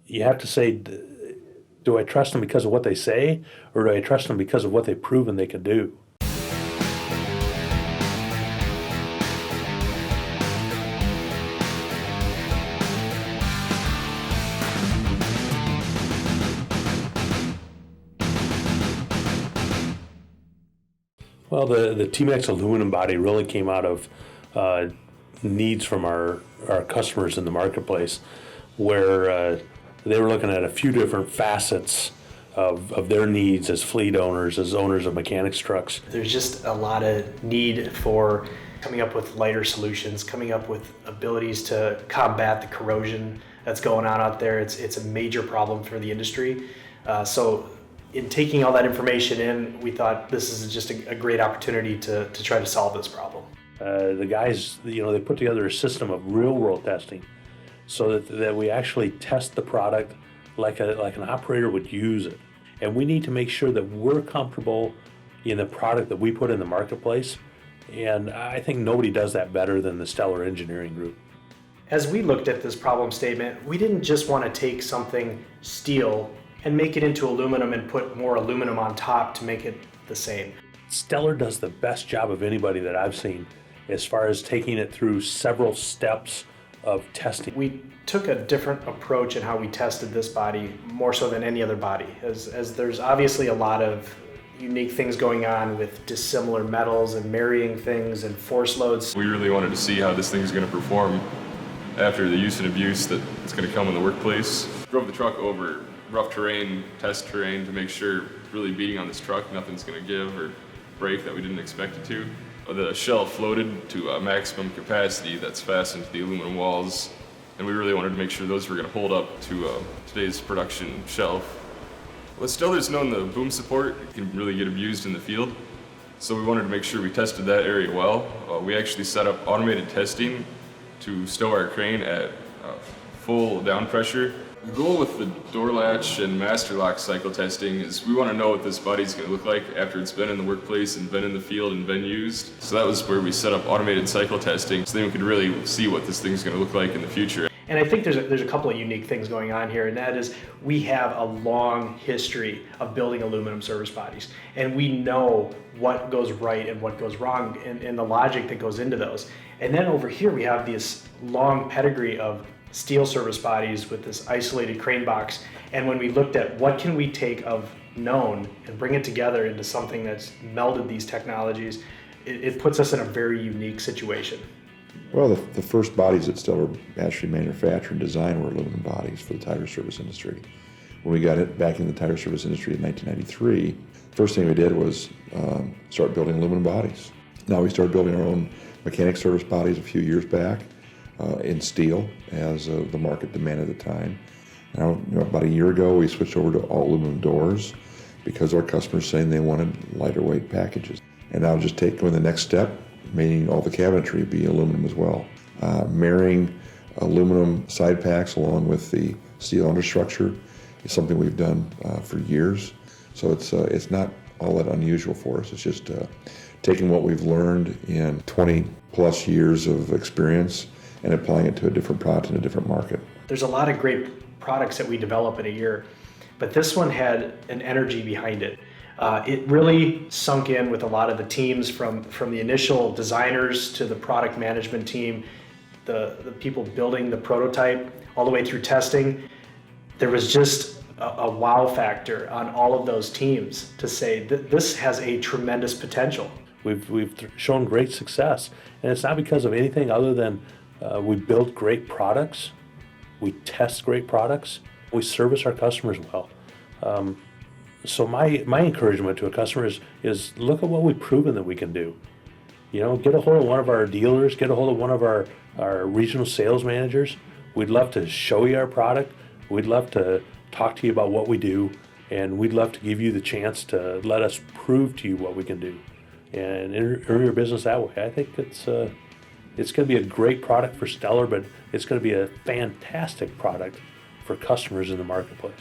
you have to say, do I trust them because of what they say, or do I trust them because of what they've proven they can do? Well, the TMAX aluminum body really came out of needs from our customers in the marketplace, where they were looking at a few different facets of their needs as fleet owners, as owners of mechanics trucks. There's just a lot of need for coming up with lighter solutions, coming up with abilities to combat the corrosion that's going on out there. It's a major problem for the industry. So in taking all that information in, we thought this is just a great opportunity to try to solve this problem. The guys, they put together a system of real-world testing so that we actually test the product like an operator would use it. And we need to make sure that we're comfortable in the product that we put in the marketplace. And I think nobody does that better than the Stellar Engineering Group. As we looked at this problem statement, we didn't just want to take something steel and make it into aluminum and put more aluminum on top to make it the same. Stellar does the best job of anybody that I've seen as far as taking it through several steps of testing. We took a different approach in how we tested this body, more so than any other body, as there's obviously a lot of unique things going on with dissimilar metals and marrying things and force loads. We really wanted to see how this thing is going to perform after the use and abuse that's going to come in the workplace. Drove the truck over rough terrain, test terrain, to make sure really beating on this truck, nothing's going to give or break that we didn't expect it to. The shell floated to a maximum capacity that's fastened to the aluminum walls, and we really wanted to make sure those were going to hold up to today's production shelf. Well, Stellar's known the boom support can really get abused in the field, so we wanted to make sure we tested that area well. We actually set up automated testing to stow our crane at full down pressure. The goal with the door latch and master lock cycle testing is we want to know what this body's going to look like after it's been in the workplace and been in the field and been used. So that was where we set up automated cycle testing, so then we could really see what this thing's going to look like in the future. And I think there's a couple of unique things going on here, and that is we have a long history of building aluminum service bodies, and we know what goes right and what goes wrong and the logic that goes into those. And then over here we have this long pedigree of steel service bodies with this isolated crane box, and when we looked at what can we take of known and bring it together into something that's melded these technologies, it puts us in a very unique situation. Well, the first bodies that Stellar actually manufactured and designed were aluminum bodies for the tire service industry. When we got it back in the tire service industry in 1993, first thing we did was start building aluminum bodies. Now we started building our own mechanic service bodies a few years back in steel as the market demanded at the time. Now, about a year ago, we switched over to all aluminum doors because our customers saying they wanted lighter weight packages. And now just going the next step, making all the cabinetry be aluminum as well. Marrying aluminum side packs along with the steel understructure is something we've done for years. So it's not all that unusual for us. It's just taking what we've learned in 20 plus years of experience and applying it to a different product in a different market. There's a lot of great products that we develop in a year, but this one had an energy behind it. It really sunk in with a lot of the teams from the initial designers to the product management team, the people building the prototype, all the way through testing. There was just a wow factor on all of those teams to say that this has a tremendous potential. We've shown great success, and it's not because of anything other than we build great products, we test great products, we service our customers well. So my encouragement to a customer is look at what we've proven that we can do. Get a hold of one of our dealers, get a hold of one of our regional sales managers. We'd love to show you our product. We'd love to talk to you about what we do, and we'd love to give you the chance to let us prove to you what we can do and earn your business that way. I think it's going to be a great product for Stellar, but it's going to be a fantastic product for customers in the marketplace.